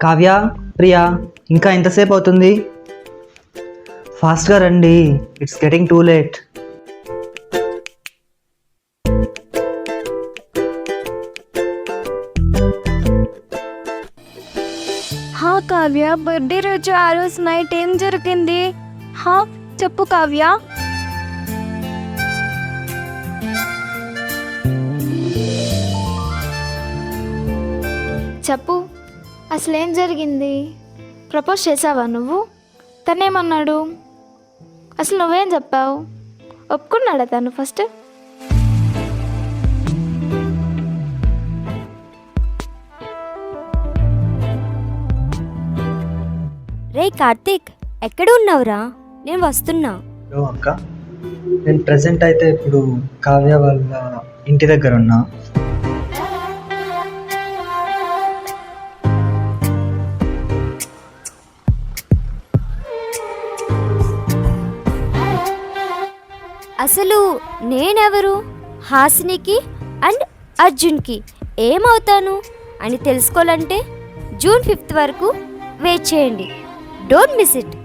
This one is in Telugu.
కావ్య, ప్రియా, ఇంకా ఎంతసేపు అవుతుంది? ఫాస్ట్గా రండి, ఇట్స్ గెటింగ్ టూ లేట్. హా కావ్య, బర్త్డే రోజు ఆ రోజు నైట్ ఏం జరిగింది? హా చెప్పు కావ్య. చెప్పు, అసలు ఏం జరిగింది? ప్రపోజ్ చేసావా నువ్వు? తనేమన్నాడు? అసలు నువ్వేం చెప్పావు? ఒప్పుకున్నాడా తను ఫస్ట్? రే కార్తీక్, ఎక్కడ ఉన్నావురా? నేను వస్తున్నా. హలో అక్క, నేను ప్రజెంట్ అయితే ఇప్పుడు కావ్య వాళ్ళ ఇంటి దగ్గర ఉన్నా. అసలు నేనెవరు? హాసినికి అండ్ అర్జున్కి ఏమవుతాను అని తెలుసుకోవాలంటే జూన్ 5th వరకు వెయిట్ చేయండి. Don't miss it.